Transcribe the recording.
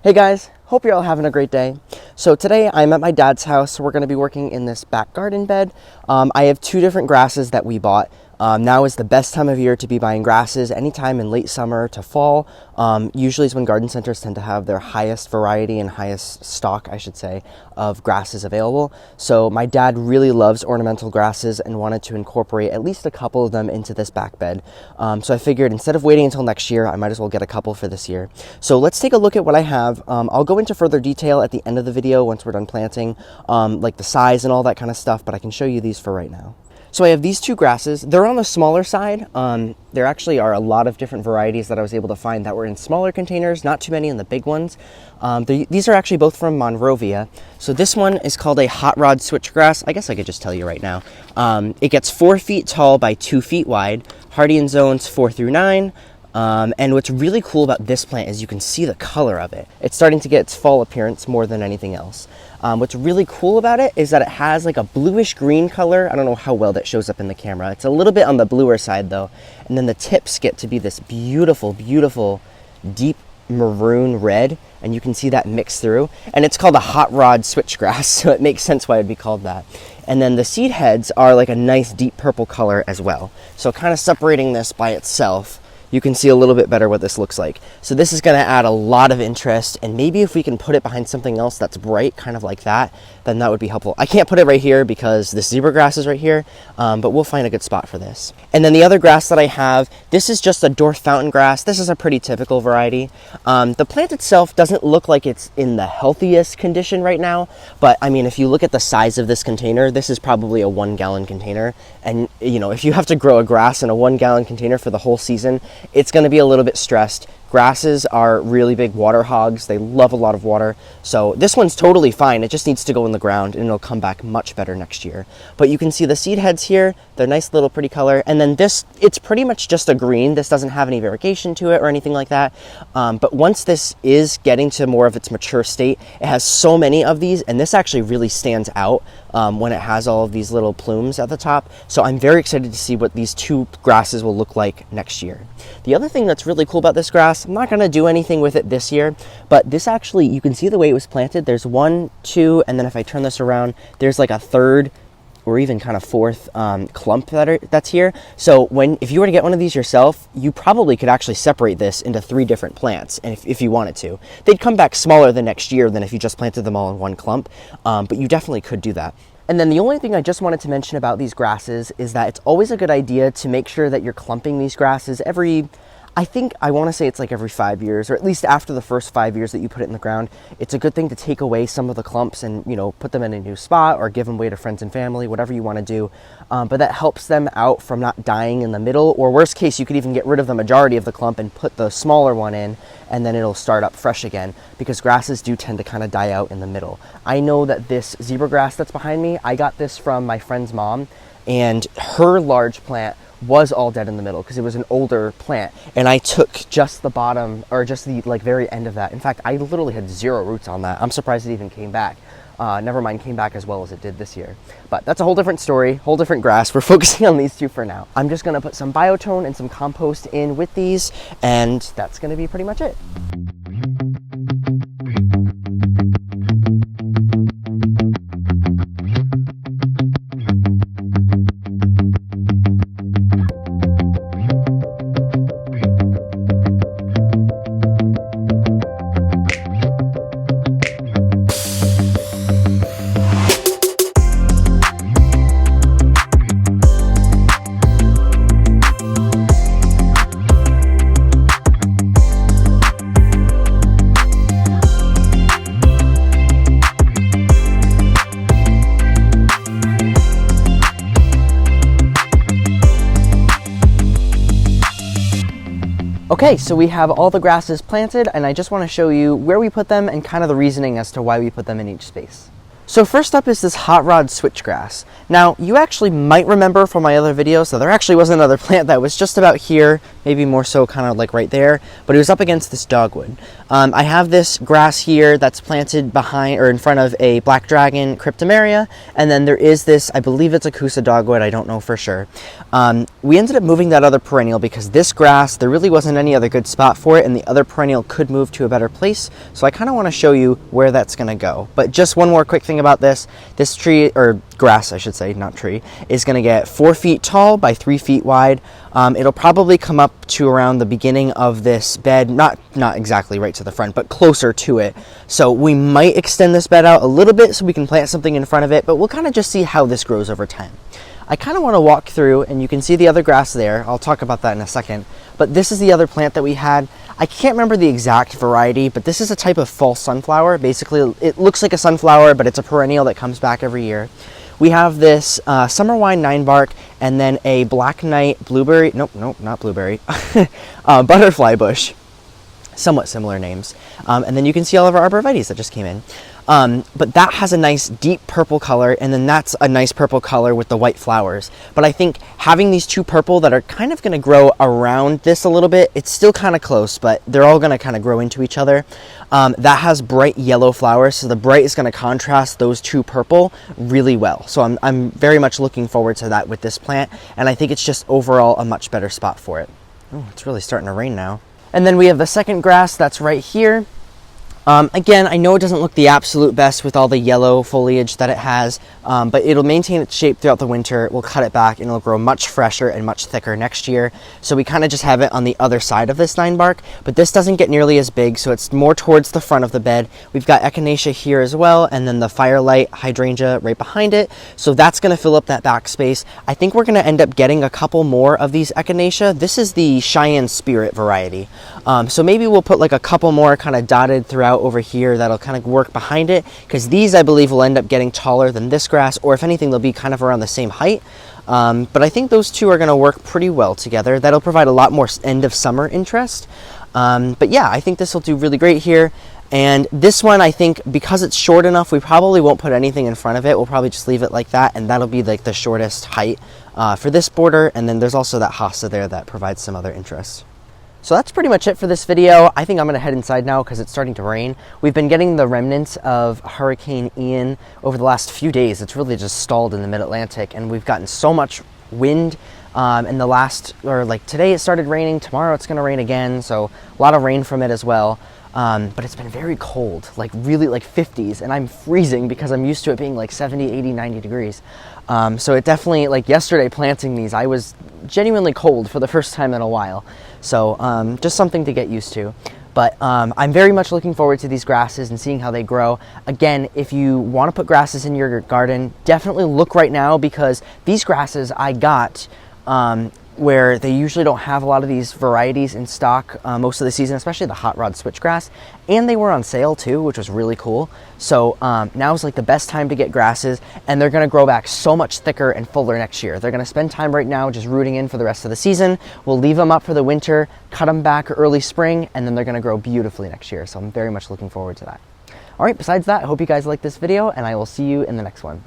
Hey guys, hope you're all having a great day. So today I'm at my dad's house. We're going to be working in this back garden bed. I have two different grasses that we bought. Now is the best time of year to be buying grasses, anytime in late summer to fall. Usually is when garden centers tend to have their highest variety and highest stock, I should say, of grasses available. So my dad really loves ornamental grasses and wanted to incorporate at least a couple of them into this back bed. So I figured instead of waiting until next year, I might as well get a couple for this year. So let's take a look at what I have. I'll go into further detail at the end of the video once we're done planting, like the size and all that kind of stuff, but I can show you these for right now. So I have these two grasses. They're on the smaller side. There actually are a lot of different varieties that I was able to find that were in smaller containers, not too many in the big ones. These are actually both from Monrovia. So this one is called a hot rod switchgrass. I guess I could just tell you right now. It gets 4 feet tall by 2 feet wide, hardy in zones 4 through 9. And what's really cool about this plant is you can see the color of it. It's starting to get its fall appearance more than anything else. What's really cool about it is that it has like a bluish green color. I don't know how well that shows up in the camera. It's a little bit on the bluer side though. And then the tips get to be this beautiful, beautiful, deep maroon red. And you can see that mixed through. And it's called a hot rod switchgrass, so it makes sense why it'd be called that. And then the seed heads are like a nice deep purple color as well. So kind of separating this by itself, you can see a little bit better what this looks like. So this is going to add a lot of interest, and maybe if we can put it behind something else that's bright, kind of like that, then that would be helpful. I can't put it right here because this zebra grass is right here, but we'll find a good spot for this. And then the other grass that I have, this is just a dwarf fountain grass. This is a pretty typical variety. The plant itself doesn't look like it's in the healthiest condition right now, but I mean, if you look at the size of this container, this is probably a 1 gallon container. And you know, if you have to grow a grass in a 1 gallon container for the whole season, it's going to be a little bit stressed. Grasses are really big water hogs. They love a lot of water. So this one's totally fine. It just needs to go in the ground and it'll come back much better next year. But you can see the seed heads here. They're nice little pretty color. And then this, it's pretty much just a green. This doesn't have any variegation to it or anything like that. But once this is getting to more of its mature state, it has so many of these, and this actually really stands out when it has all of these little plumes at the top. So I'm very excited to see what these two grasses will look like next year. The other thing that's really cool about this grass, I'm not going to do anything with it this year, but this actually, you can see the way it was planted. There's 1, 2, and then if I turn this around, there's like a third or even kind of fourth clump that's here. So if you were to get one of these yourself, you probably could actually separate this into 3 different plants, and if you wanted to. They'd come back smaller the next year than if you just planted them all in one clump, but you definitely could do that. And then the only thing I just wanted to mention about these grasses is that it's always a good idea to make sure that you're clumping these grasses I want to say it's like every 5 years, or at least after the first 5 years that you put it in the ground. It's a good thing to take away some of the clumps and, you know, put them in a new spot or give them away to friends and family, whatever you want to do. But that helps them out from not dying in the middle, or worst case, you could even get rid of the majority of the clump and put the smaller one in, and then it'll start up fresh again, because grasses do tend to kind of die out in the middle. I know that this zebra grass that's behind me, I got this from my friend's mom, and her large plant was all dead in the middle because it was an older plant, and I took just the bottom, or just the like very end of that. In fact, I literally had 0 roots on that. I'm surprised it even came back. Never mind, came back as well as it did this year. But that's a whole different story, whole different grass. We're focusing on these two for now. I'm just gonna put some biotone and some compost in with these, and that's gonna be pretty much it. Okay, so we have all the grasses planted, and I just want to show you where we put them and kind of the reasoning as to why we put them in each space. So first up is this hot rod switchgrass. Now, you actually might remember from my other videos that there actually was another plant that was just about here, maybe more so kind of like right there, but it was up against this dogwood. I have this grass here that's planted behind or in front of a black dragon cryptomeria, and then there is this, I believe it's a Kusa dogwood, I don't know for sure. We ended up moving that other perennial because this grass, there really wasn't any other good spot for it, and the other perennial could move to a better place. So I kind of want to show you where that's going to go. But just one more quick thing about this tree, or grass I should say, not tree, is going to get 4 feet tall by 3 feet wide. It'll probably come up to around the beginning of this bed, not exactly right to the front, but closer to it. So we might extend this bed out a little bit so we can plant something in front of it, but we'll kind of just see how this grows over time. I kind of want to walk through, and you can see the other grass there. I'll talk about that in a second. But this is the other plant that we had. I can't remember the exact variety, but this is a type of false sunflower. Basically, it looks like a sunflower, but it's a perennial that comes back every year. We have this summer wine 9-bark, and then a black knight blueberry, nope, not blueberry, butterfly bush. Somewhat similar names. And then you can see all of our arborvitaes that just came in. But that has a nice deep purple color, and then that's a nice purple color with the white flowers. But I think having these two purple that are kind of going to grow around this a little bit, it's still kind of close, but they're all going to kind of grow into each other. That has bright yellow flowers, so the bright is going to contrast those two purple really well. So I'm very much looking forward to that with this plant, and I think it's just overall a much better spot for it. Oh, it's really starting to rain now. And then we have the second grass that's right here. Again, I know it doesn't look the absolute best with all the yellow foliage that it has, but it'll maintain its shape throughout the winter. We'll cut it back and it'll grow much fresher and much thicker next year. So we kind of just have it on the other side of this 9-bark, but this doesn't get nearly as big, so it's more towards the front of the bed. We've got echinacea here as well, and then the firelight hydrangea right behind it. So that's going to fill up that back space. I think we're going to end up getting a couple more of these echinacea. This is the Cheyenne Spirit variety. So maybe we'll put like a couple more kind of dotted throughout over here that'll kind of work behind it, because these I believe will end up getting taller than this grass, or if anything they'll be kind of around the same height. But I think those two are going to work pretty well together. That'll provide a lot more end of summer interest. But yeah, I think this will do really great here. And this one, I think because it's short enough, we probably won't put anything in front of it. We'll probably just leave it like that, and that'll be like the shortest height for this border. And then there's also that hosta there that provides some other interest. So that's pretty much it for this video. I think I'm going to head inside now because it's starting to rain. We've been getting the remnants of Hurricane Ian over the last few days. It's really just stalled in the mid-Atlantic, and we've gotten so much wind in the last, or like today it started raining, tomorrow it's going to rain again, so a lot of rain from it as well. But it's been very cold, like really like 50s, and I'm freezing because I'm used to it being like 70, 80, 90 degrees. So it definitely, like yesterday planting these, I was genuinely cold for the first time in a while. So just something to get used to. But I'm very much looking forward to these grasses and seeing how they grow. Again, if you want to put grasses in your garden, definitely look right now, because these grasses I got where they usually don't have a lot of these varieties in stock most of the season, especially the hot rod switchgrass, and they were on sale too, which was really cool. So now is like the best time to get grasses, and they're going to grow back so much thicker and fuller next year. They're going to spend time right now just rooting in for the rest of the season. We'll leave them up for the winter, cut them back early spring, and then they're going to grow beautifully next year. So I'm very much looking forward to that. All right, besides that, I hope you guys liked this video, and I will see you in the next one.